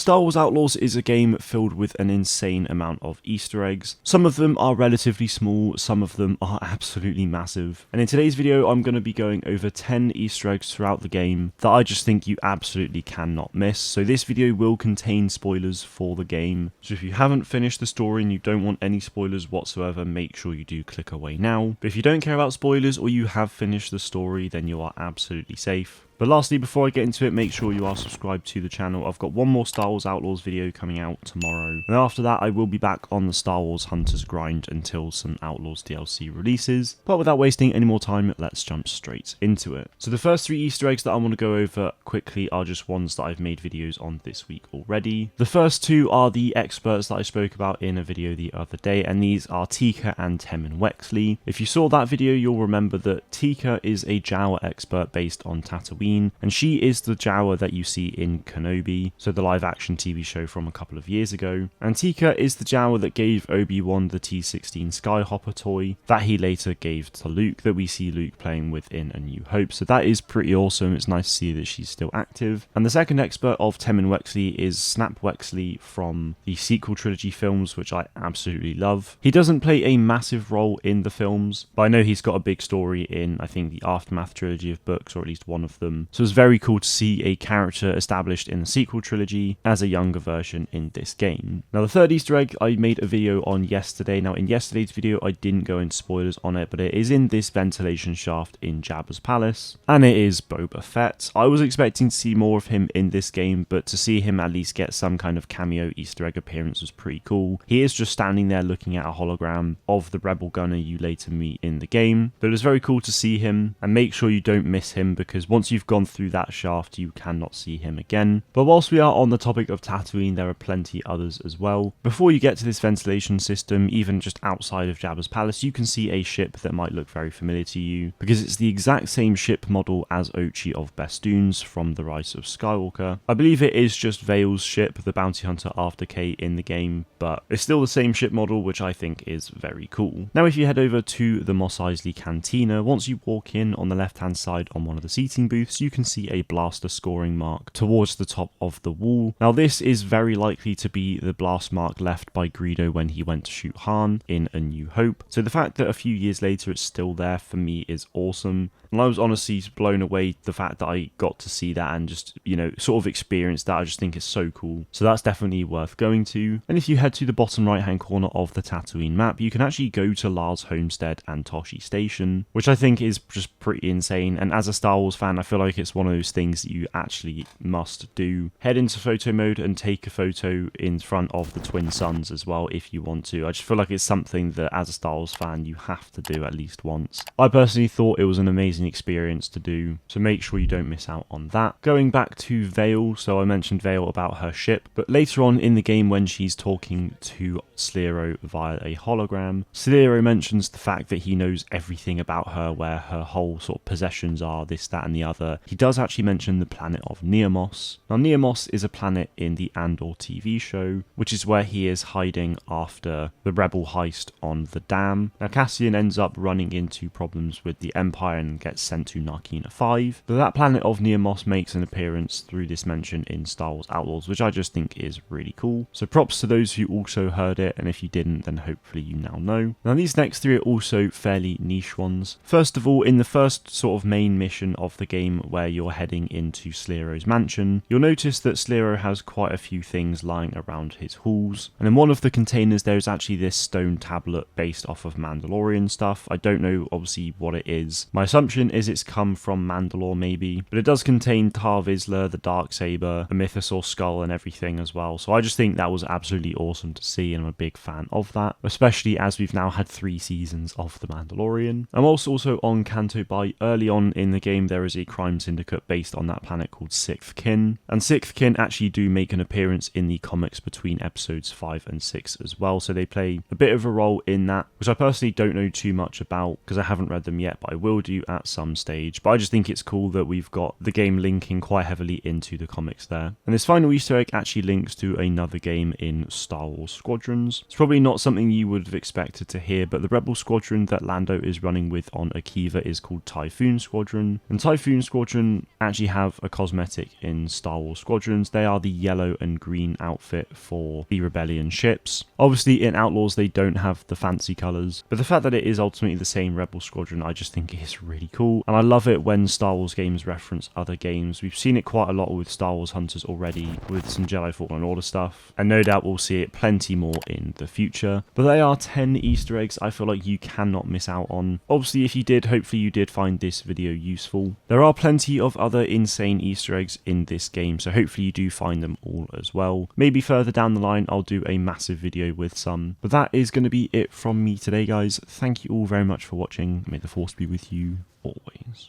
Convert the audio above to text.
Star Wars Outlaws is a game filled with an insane amount of Easter eggs. Some of them are relatively small, some of them are absolutely massive. And in today's video, I'm going to be going over 10 Easter eggs throughout the game that I just think you absolutely cannot miss. So this video will contain spoilers for the game. So if you haven't finished the story and you don't want any spoilers whatsoever, make sure you do click away now. But if you don't care about spoilers or you have finished the story, then you are absolutely safe. But lastly, before I get into it, make sure you are subscribed to the channel. I've got one more Star Wars Outlaws video coming out tomorrow. And after that, I will be back on the Star Wars Hunters grind until some Outlaws DLC releases. But without wasting any more time, let's jump straight into it. So the first 3 Easter eggs that I want to go over quickly are just ones that I've made videos on this week already. The first 2 are the experts that I spoke about in a video the other day, and these are Tika and Temmin Wexley. If you saw that video, you'll remember that Tika is a Jawa expert based on Tatooine, and she is the Jawa that you see in Kenobi, so the live action TV show from a couple of years ago. And Tika is the Jawa that gave Obi-Wan the T-16 Skyhopper toy that he later gave to Luke, that we see Luke playing with in A New Hope. So that is pretty awesome. It's nice to see that she's still active. And the second expert of Temmin Wexley is Snap Wexley from the sequel trilogy films, which I absolutely love. He doesn't play a massive role in the films, but I know he's got a big story in, I think, the Aftermath trilogy of books, or at least one of them. So it's very cool to see a character established in the sequel trilogy as a younger version in this game. Now the third Easter egg I made a video on yesterday. Now in yesterday's video I didn't go into spoilers on it, but it is in this ventilation shaft in Jabba's palace, and it is Boba Fett. I was expecting to see more of him in this game, but to see him at least get some kind of cameo Easter egg appearance was pretty cool. He is just standing there looking at a hologram of the Rebel gunner you later meet in the game, but it was very cool to see him, and make sure you don't miss him, because once you've gone through that shaft you cannot see him again. But whilst we are on the topic of Tatooine, there are plenty others as well. Before you get to this ventilation system, even just outside of Jabba's palace, you can see a ship that might look very familiar to you, because it's the exact same ship model as Ochi of Bestoons from The Rise of Skywalker. I believe it is just Vale's ship, the bounty hunter after K in the game, but it's still the same ship model, which I think is very cool. Now if you head over to the Mos Eisley Cantina, once you walk in on the left hand side on one of the seating booths, you can see a blaster scoring mark towards the top of the wall. Now this is very likely to be the blast mark left by Greedo when he went to shoot Han in A New Hope. So the fact that a few years later it's still there for me is awesome. And I was honestly blown away the fact that I got to see that and just, you know, sort of experience that. I just think it's so cool. So that's definitely worth going to. And if you head to the bottom right hand corner of the Tatooine map, you can actually go to Lars Homestead and Toshi Station, which I think is just pretty insane. And as a Star Wars fan, I feel like it's one of those things that you actually must do. Head into photo mode and take a photo in front of the Twin Suns as well if you want to. I just feel like it's something that as a Star Wars fan you have to do at least once. I personally thought it was an amazing experience to do, so make sure you don't miss out on that. Going back to Vale, so I mentioned Vale about her ship, but later on in the game when she's talking to Slero via a hologram, Slero mentions the fact that he knows everything about her, where her whole sort of possessions are, this, that and the other. He does actually mention the planet of Neomos. Now Neomos is a planet in the Andor TV show, which is where he is hiding after the rebel heist on the dam. Now Cassian ends up running into problems with the Empire and gets sent to Narkina 5, but that planet of Neomos makes an appearance through this mention in Star Wars Outlaws, which I just think is really cool. So props to those who also heard it, and if you didn't, then hopefully you now know. Now these next 3 are also fairly niche ones. First of all, in the first sort of main mission of the game where you're heading into Slero's mansion, you'll notice that Slero has quite a few things lying around his halls, and in one of the containers there is actually this stone tablet based off of Mandalorian stuff. I don't know obviously what it is. My assumption is it's come from Mandalore maybe, but it does contain Tar Vizsla, the Darksaber, a Mythosaur skull and everything as well. So I just think that was absolutely awesome to see, and I'm a big fan of that, especially as we've now had 3 seasons of The Mandalorian. I'm also on Canto Bight. Early on in the game there is a crime syndicate based on that planet called Sixth Kin, and Sixth Kin actually do make an appearance in the comics between episodes 5 and 6 as well, so they play a bit of a role in that, which I personally don't know too much about because I haven't read them yet, but I will do at some stage. But I just think it's cool that we've got the game linking quite heavily into the comics there. And this final Easter egg actually links to another game in Star Wars Squadrons. It's probably not something you would have expected to hear, but the Rebel Squadron that Lando is running with on Akiva is called Typhoon Squadron, and Typhoon Squadron Squadron actually have a cosmetic in Star Wars Squadrons. They are the yellow and green outfit for the Rebellion ships. Obviously in Outlaws they don't have the fancy colours, but the fact that it is ultimately the same Rebel Squadron I just think is really cool, and I love it when Star Wars games reference other games. We've seen it quite a lot with Star Wars Hunters already, with some Jedi Fallen Order stuff, and no doubt we'll see it plenty more in the future. But they are 10 Easter eggs I feel like you cannot miss out on. Obviously if you did, hopefully you did find this video useful. There are plenty of other insane Easter eggs in this game, so hopefully you do find them all as well. Maybe further down the line I'll do a massive video with some. But that is going to be it from me today, guys. Thank you all very much for watching. May the Force be with you always.